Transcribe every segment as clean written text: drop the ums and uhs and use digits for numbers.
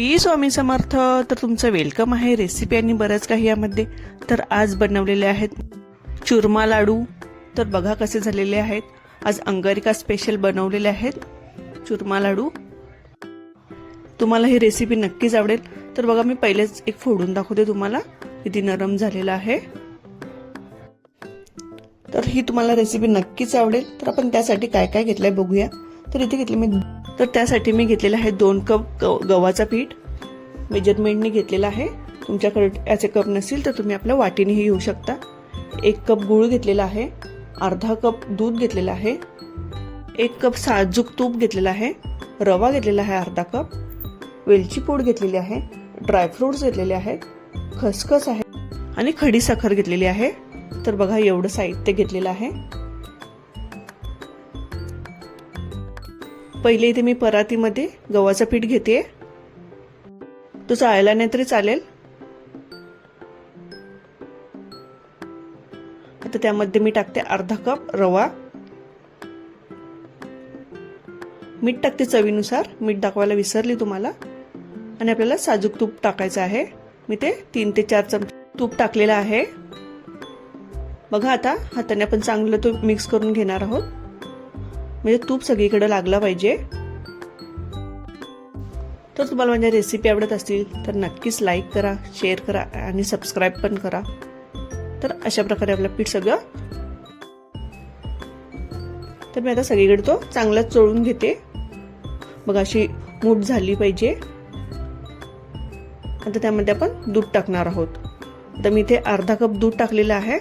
स्वामी समर्थ. तर तुमचं वेलकम आहे रेसिपी आणि बरंच काही यामध्ये. तर आज बनवलेले आहेत चुरमा लाडू. तर बघा कसे झालेले आहेत. आज अंगारिका स्पेशल बनवलेले आहेत चुरमा लाडू. तुम्हाला ही रेसिपी नक्कीच आवडेल. तर बघा मी पहिलेच एक फोडून दाखवते तुम्हाला किती नरम झालेला आहे. तर ही तुम्हाला रेसिपी नक्कीच आवडेल. तर आपण त्यासाठी काय काय घेतलंय बघूया. तर इथे घेतले मी, तर त्यासाठी मी घेतलेला आहे 2 कप गव्हाचा पीठ. मेजरमेंटने घेतलेला आहे. तुमच्याकडे याचे कप नसेल तर तुम्ही आपल्या वाटीनेही घेऊ शकता. 1 कप गूळ घेतलेला आहे. अर्धा कप दूध घेतलेला आहे. 1 कप साजूक तूप घेतलेला आहे. रवा घेतलेला आहे अर्धा कप. वेलची पूड घेतलेली आहे. ड्रायफ्रुट्स घेतलेले आहेत. खसखस आहे आणि खडी साखर घेतलेली आहे. तर बघा एवढं साहित्य घेतलेलं आहे. पहिले इथे मी परातीमध्ये गव्हाचं पीठ घेते. तो चाळला नाही तरी चालेल. आता त्यामध्ये मी टाकते अर्धा कप रवा. मीठ टाकते चवीनुसार. मीठ दाखवायला विसरली तुम्हाला. आणि आपल्याला साजूक तूप टाकायचं आहे. मी ते 3 ते 4 चमचे तूप टाकलेलं आहे. बघा आता हाताने आपण चांगलं तो मिक्स करून घेणार आहोत, म्हणजे तूप सगळीकडे लागला पाहिजे. तर तुम्हाला माझ्या रेसिपी आवडत असतील तर नक्कीच लाईक करा, शेअर करा आणि सबस्क्राईब पण करा. तर अशा प्रकारे आपलं पीठ सगळं, तर मी आता सगळीकडे तो चांगला चोळून घेते. बघा अशी मूठ झाली पाहिजे. आता त्यामध्ये आपण दूध टाकणार आहोत. तर मी इथे अर्धा कप दूध टाकलेलं आहे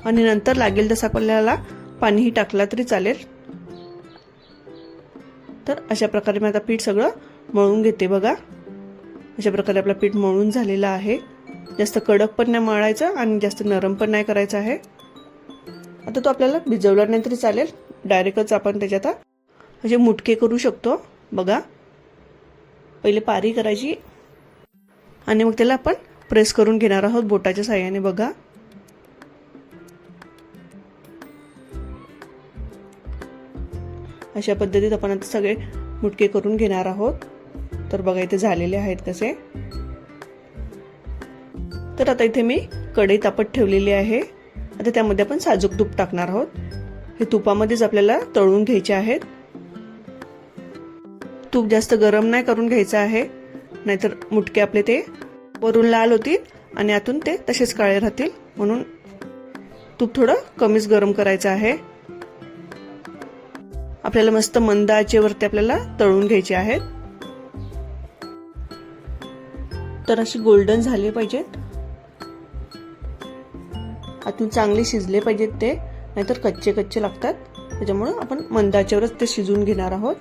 आणि नंतर लागेल तसं आपल्याला पाणीही टाकला तरी चालेल. तर अशा प्रकारे मी आता पीठ सगळं मळून घेते. बघा अशा प्रकारे आपलं पीठ मळून झालेलं आहे. जास्त कडक पण नाही मळायचं आणि जास्त नरम पण नाही करायचं आहे. आता तो आपल्याला भिजवला नाही तरी चालेल. डायरेक्टच आपण त्याच्यात म्हणजे मुटके करू शकतो. बघा पहिले पारी करायची आणि मग त्याला आपण प्रेस करून घेणार आहोत बोटाच्या साहाय्याने. बघा अशा पद्धतीत आपण आता सगळे मुटके करून घेणार आहोत. तर बघा इथे झालेले आहेत कसे. तर आता इथे मी कढई तापत ठेवलेली आहे. आता त्यामध्ये आपण साजूक तूप टाकणार आहोत. हे तुपामध्येच आपल्याला तळून घ्यायचे आहेत. तूप जास्त गरम नाही करून घ्यायचं आहे, नाहीतर मुटके आपले ते वरून लाल होतील आणि आतून ते तसेच काळे राहतील. म्हणून तूप थोडं कमीच गरम करायचं आहे. आपल्याला मस्त मंद आचेवरती आपल्याला तळून घ्यायचे आहेत. तर अशी गोल्डन झाले पाहिजेत. आतून चांगले शिजले पाहिजेत ते, नाहीतर कच्चे कच्चे लागतात. त्याच्यामुळे आपण मंद आचेवरच ते शिजवून घेणार आहोत.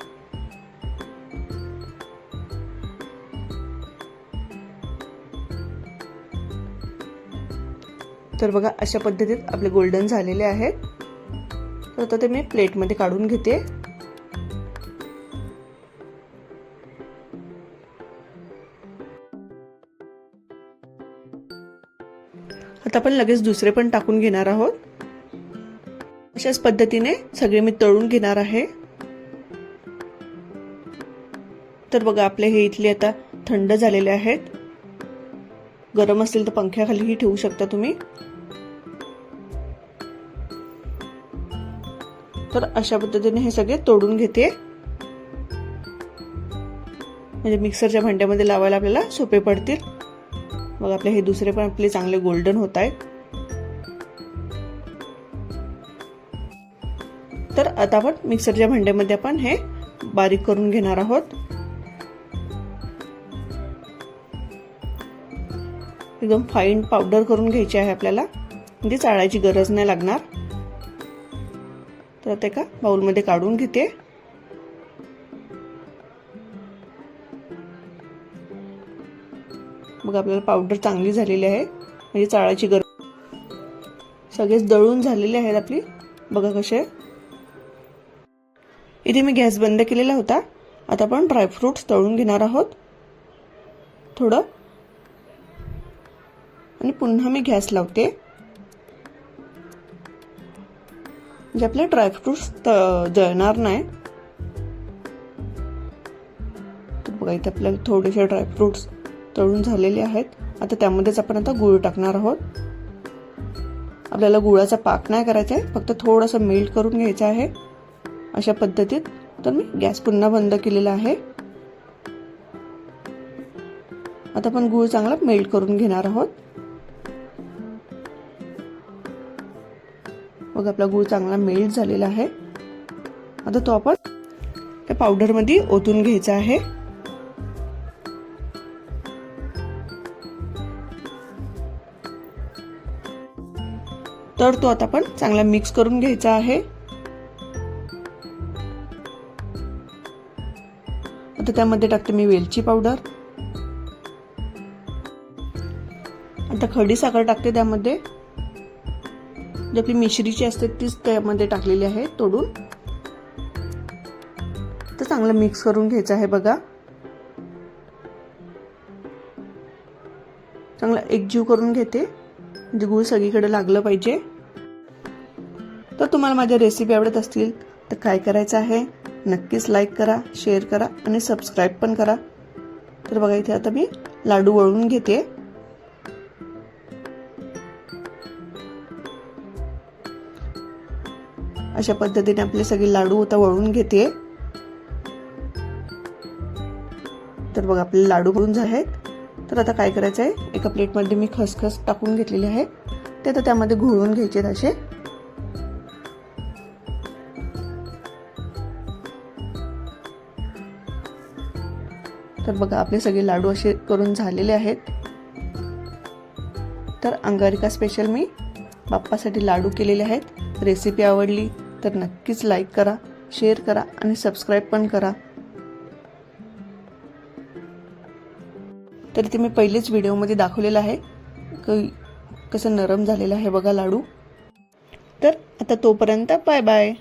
तर बघा अशा पद्धतीत आपले गोल्डन झालेले आहेत. तर आता ते मी प्लेटमध्ये काढून घेते. आता आपण लगेच दुसरे पण टाकून घेणार आहोत. अशाच पद्धतीने सगळे मी तळून घेणार आहे. तर बघा आपले हे इथले आता थंड झालेले आहेत. गरम असतील तर पंख्याखालीही ठेवू शकता तुम्ही. तर अशा पद्धतीने हे सगळे तोडून घेते, म्हणजे मिक्सरच्या भांड्यामध्ये लावायला आपल्याला सोपे पडतील. मग आपले हे दुसरे पण आपले चांगले गोल्डन होत आहेत. तर आता आपण मिक्सरच्या भांड्यामध्ये आपण हे बारीक करून घेणार आहोत. एकदम फाईन पावडर करून घ्यायची आहे आपल्याला, म्हणजे चाळायची गरज नाही लागणार. तर आता एका बाउलमध्ये काढून घेते. मग आपल्याला पावडर चांगली झालेली आहे, म्हणजे चाळायची गरज. सगळेच दळून झालेले आहेत आपली. बघा कसे. इथे मी गॅस बंद केलेला होता. आता आपण ड्रायफ्रुट्स तळून घेणार आहोत थोडं, आणि पुन्हा मी गॅस लावते. म्हणजे आपले ड्रायफ्रुट्स जळणार नाही. बघा इथे आपल्याला थोडेसे ड्रायफ्रुट्स तळून झालेले आहेत. आता त्यामध्येच आपण आता गूळ टाकणार आहोत. आपल्याला गुळाचा पाक नाही करायचा आहे, फक्त थोडंसं मेल्ट करून घ्यायचं आहे अशा पद्धतीत. तर मी गॅस पुन्हा बंद केलेला आहे. आता आपण गूळ चांगला मेल्ट करून घेणार आहोत. बघा आपला गूळ चांगला मेल्ट झालेला आहे. आता तो आपण त्या पावडर मध्ये ओतून घ्यायचा आहे. तर तो आता आपण चांगला मिक्स करून घ्यायचा आहे. आता त्यामध्ये टाकते मी वेलची पावडर. आता खडी साखर टाकते त्यामध्ये. जी आपली मिश्रीची असते तीच त्यामध्ये टाकलेली आहे तोडून. तर चांगलं मिक्स करून घ्यायचं आहे. बघा चांगला एकजीव करून घेते, म्हणजे गूळ सगळीकडे लागलं पाहिजे. तर तुम्हाला माझ्या रेसिपी आवडत असतील तर काय करायचं आहे, नक्कीच लाईक करा, शेअर करा आणि सबस्क्राईब पण करा. तर बघा इथे आता मी लाडू वळून घेते. अशा पद्धतीने आपले सगळे लाडू आता वळून घेते. तर बघा आपले लाडू वळून झाले आहेत. तर आता काय करायचं आहे, एका प्लेटमध्ये मी खसखस टाकून घेतलेली आहे. ते आता त्यामध्ये घोळून घ्यायचे असे. तर बघा आपले सगळे लाडू असे करून झालेले आहेत. तर अंगारिका स्पेशल मी बाप्पासाठी लाडू केलेले आहेत. रेसिपी आवडली तर नक्कीच लाईक करा, शेअर करा आणि सबस्क्राईब पण करा. तर ते मी पहिलेच व्हिडिओमध्ये दाखवलेलं आहे कसं नरम झालेलं आहे बघा लाडू. तर आता तोपर्यंत बाय बाय.